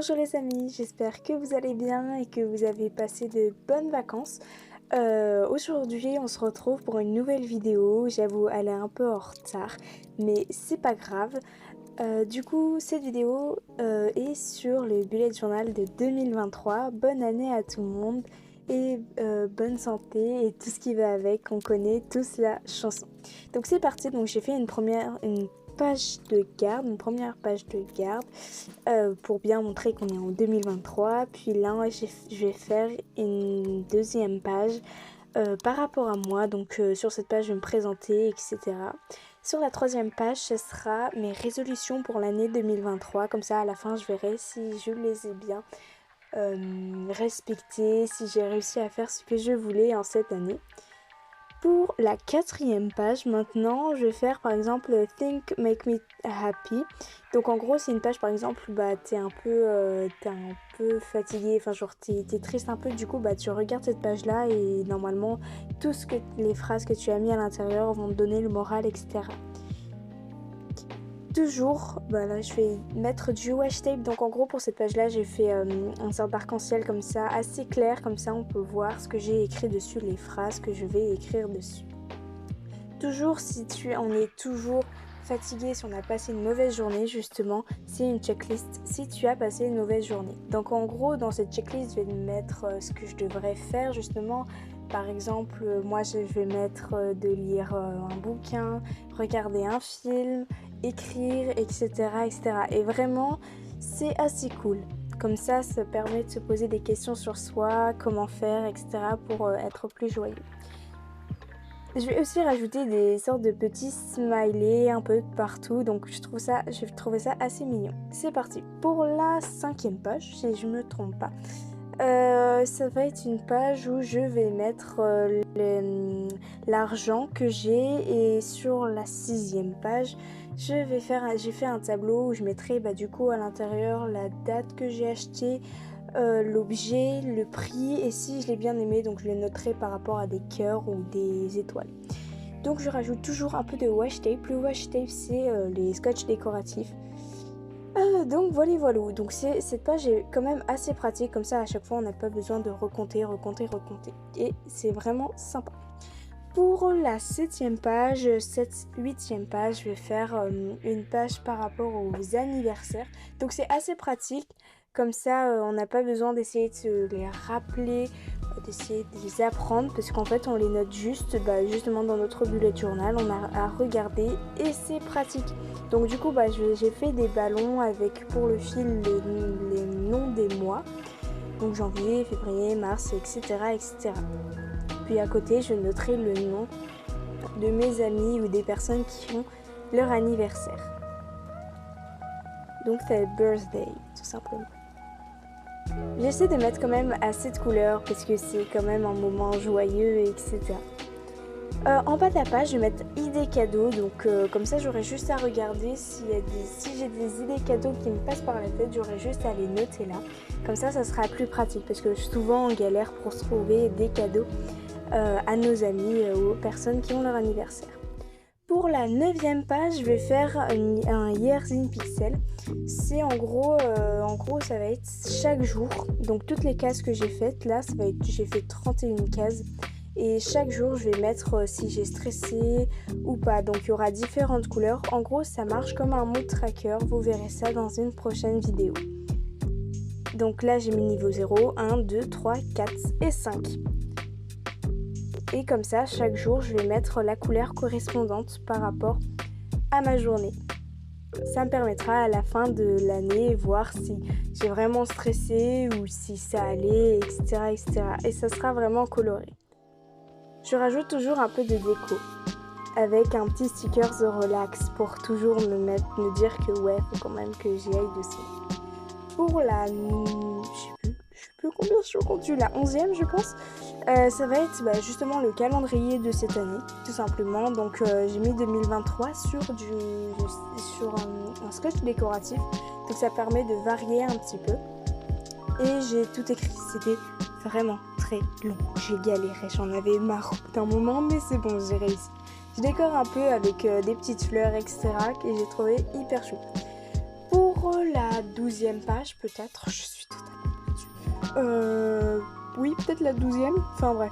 Bonjour les amis, j'espère que vous allez bien et que vous avez passé de bonnes vacances. Aujourd'hui on se retrouve pour une nouvelle vidéo, j'avoue elle est un peu en retard mais c'est pas grave. Du coup cette vidéo est sur le bullet journal de 2023. Bonne année à tout le monde et bonne santé et tout ce qui va avec, on connaît tous la chanson. Donc c'est parti, donc j'ai fait une première page de garde pour bien montrer qu'on est en 2023. Puis là je vais faire une deuxième page par rapport à moi. Donc sur cette page je vais me présenter, etc. Sur la troisième page ce sera mes résolutions pour l'année 2023. Comme ça à la fin je verrai si je les ai bien respectées, si j'ai réussi à faire ce que je voulais en cette année. Pour la quatrième page maintenant, je vais faire par exemple Think Make Me Happy. Donc en gros c'est une page par exemple, t'es un peu fatigué, enfin genre t'es triste un peu, du coup tu regardes cette page là et normalement les phrases que tu as mis à l'intérieur vont te donner le moral, etc. Toujours, là je vais mettre du washi tape. Donc en gros pour cette page là j'ai fait un sorte d'arc-en-ciel comme ça, assez clair, comme ça on peut voir ce que j'ai écrit dessus, les phrases que je vais écrire dessus. Toujours si on est toujours fatigué, si on a passé une mauvaise journée, justement c'est une checklist si tu as passé une mauvaise journée. Donc en gros dans cette checklist je vais mettre ce que je devrais faire justement. Par exemple, moi je vais mettre de lire un bouquin, regarder un film, écrire, etc., etc. Et vraiment, c'est assez cool. Comme ça permet de se poser des questions sur soi, comment faire, etc. pour être plus joyeux. Je vais aussi rajouter des sortes de petits smileys un peu partout, donc je trouve ça assez mignon. C'est parti pour la cinquième page, si je me trompe pas. Ça va être une page où je vais mettre l'argent que j'ai, et sur la sixième page j'ai fait un tableau où je mettrai du coup à l'intérieur la date que j'ai acheté, l'objet, le prix et si je l'ai bien aimé, donc je le noterai par rapport à des cœurs ou des étoiles. Donc je rajoute toujours un peu de washi tape. Le washi tape c'est les scotch décoratifs. Donc voilà. Donc cette page est quand même assez pratique, comme ça à chaque fois on n'a pas besoin de recompter et c'est vraiment sympa. Pour la huitième page, je vais faire une page par rapport aux anniversaires. Donc c'est assez pratique, comme ça on n'a pas besoin d'essayer de se les rappeler, d'essayer de les apprendre, parce qu'en fait on les note juste justement dans notre bullet journal, on a à regarder et c'est pratique. Donc du coup j'ai fait des ballons avec pour le fil les noms des mois, donc janvier, février, mars, etc. Puis à côté je noterai le nom de mes amis ou des personnes qui ont leur anniversaire. Donc c'est birthday tout simplement. J'essaie de mettre quand même assez de couleurs parce que c'est quand même un moment joyeux, etc. En bas de la page je vais mettre idées cadeaux, donc comme ça j'aurai juste à regarder si j'ai des idées cadeaux qui me passent par la tête, j'aurai juste à les noter là. Comme ça sera plus pratique parce que souvent on galère pour se trouver des cadeaux à nos amis ou aux personnes qui ont leur anniversaire. Pour la 9e page, je vais faire un Years in Pixel. C'est en gros ça va être chaque jour. Donc toutes les cases que j'ai faites là, j'ai fait 31 cases. Et chaque jour, je vais mettre si j'ai stressé ou pas. Donc il y aura différentes couleurs. En gros, ça marche comme un mood tracker. Vous verrez ça dans une prochaine vidéo. Donc là, j'ai mis niveau 0, 1, 2, 3, 4 et 5. Et comme ça, chaque jour, je vais mettre la couleur correspondante par rapport à ma journée. Ça me permettra à la fin de l'année voir si j'ai vraiment stressé ou si ça allait, etc. Et ça sera vraiment coloré. Je rajoute toujours un peu de déco avec un petit sticker The Relax pour toujours me dire que faut quand même que j'y aille dessus. Pour la... je sais plus combien je suis rendue, la 11e je pense. Ça va être justement le calendrier de cette année, tout simplement. Donc j'ai mis 2023 sur un scotch décoratif. Donc ça permet de varier un petit peu. Et j'ai tout écrit, c'était vraiment très long. J'ai galéré, j'en avais marre d'un moment, mais c'est bon, j'ai réussi. Je décore un peu avec des petites fleurs, etc. et j'ai trouvé hyper chou. Pour Pour la 12e page peut-être, je suis totalement perdue. Oui, peut-être la 12e, enfin bref.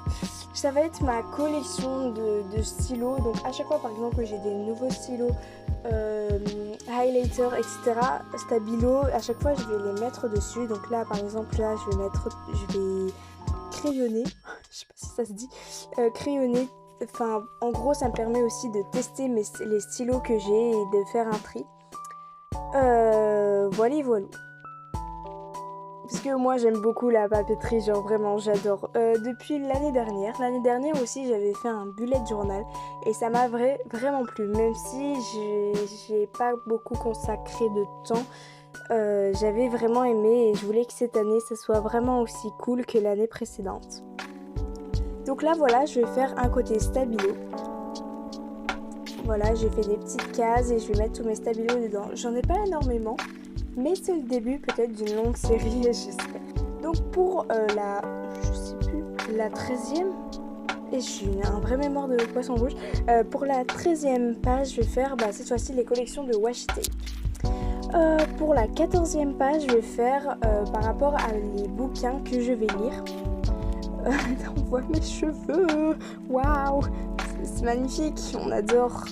Ça va être ma collection de stylos. Donc à chaque fois par exemple j'ai des nouveaux stylos, highlighter, etc. Stabilo, à chaque fois je vais les mettre dessus. Donc là par exemple là je vais crayonner, je sais pas si ça se dit, crayonner. Enfin en gros ça me permet aussi de tester les stylos que j'ai et de faire un tri. Voilà. Parce que moi j'aime beaucoup la papeterie, genre vraiment j'adore. Depuis l'année dernière aussi j'avais fait un bullet journal et ça m'a vraiment plu. Même si j'ai pas beaucoup consacré de temps, j'avais vraiment aimé et je voulais que cette année ça soit vraiment aussi cool que l'année précédente. Donc là voilà, je vais faire un côté stabilo. Voilà, j'ai fait des petites cases et je vais mettre tous mes stabilos dedans. J'en ai pas énormément, mais c'est le début peut-être d'une longue série, j'espère. Donc pour la 13e, et je suis un vrai mémoire de poisson rouge, pour la 13e page, je vais faire cette fois-ci les collections de washi tape. Pour la 14e page, je vais faire par rapport à les bouquins que je vais lire. On voit mes cheveux, waouh, c'est magnifique, on adore,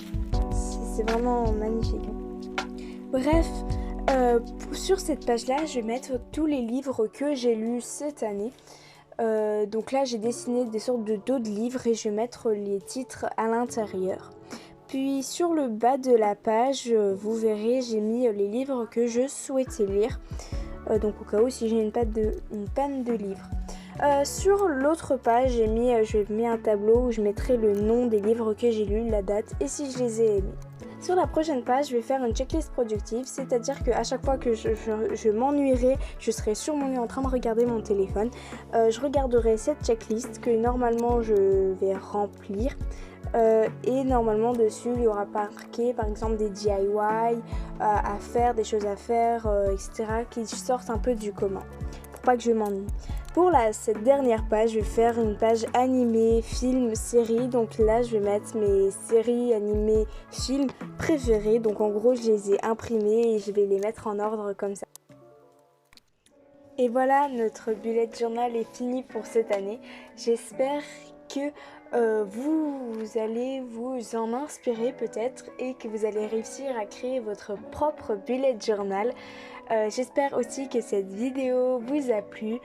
c'est vraiment magnifique. Bref, sur cette page-là, je vais mettre tous les livres que j'ai lus cette année. Donc là, j'ai dessiné des sortes de dos de livres et je vais mettre les titres à l'intérieur. Puis sur le bas de la page, vous verrez, j'ai mis les livres que je souhaitais lire. Donc au cas où si j'ai une panne de livres. Sur l'autre page, je vais mettre un tableau où je mettrai le nom des livres que j'ai lus, la date et si je les ai aimés. Sur la prochaine page, je vais faire une checklist productive, c'est-à-dire qu'à chaque fois que je m'ennuierai, je serai sur mon lit en train de regarder mon téléphone. Je regarderai cette checklist que normalement je vais remplir. Et normalement dessus il y aura marqué par exemple des DIY à faire, des choses à faire, etc. qui sortent un peu du commun pour pas que je m'ennuie. Pour cette dernière page, je vais faire une page animée, film, série. Donc là, je vais mettre mes séries animées, films préférés. Donc en gros, je les ai imprimés et je vais les mettre en ordre comme ça. Et voilà, notre bullet journal est fini pour cette année. J'espère que vous allez vous en inspirer peut-être et que vous allez réussir à créer votre propre bullet journal. J'espère aussi que cette vidéo vous a plu.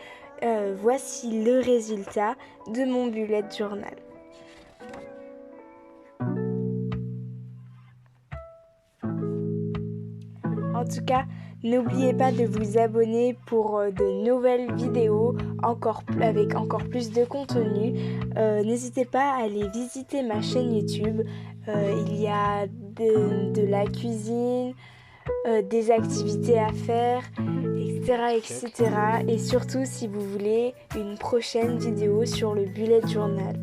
Voici le résultat de mon bullet journal. En tout cas, n'oubliez pas de vous abonner pour de nouvelles vidéos avec encore plus de contenu. N'hésitez pas à aller visiter ma chaîne YouTube. Il y a de la cuisine, des activités à faire, etc. Et surtout si vous voulez une prochaine vidéo sur le bullet journal.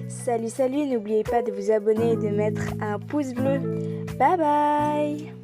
Salut, n'oubliez pas de vous abonner et de mettre un pouce bleu. Bye bye.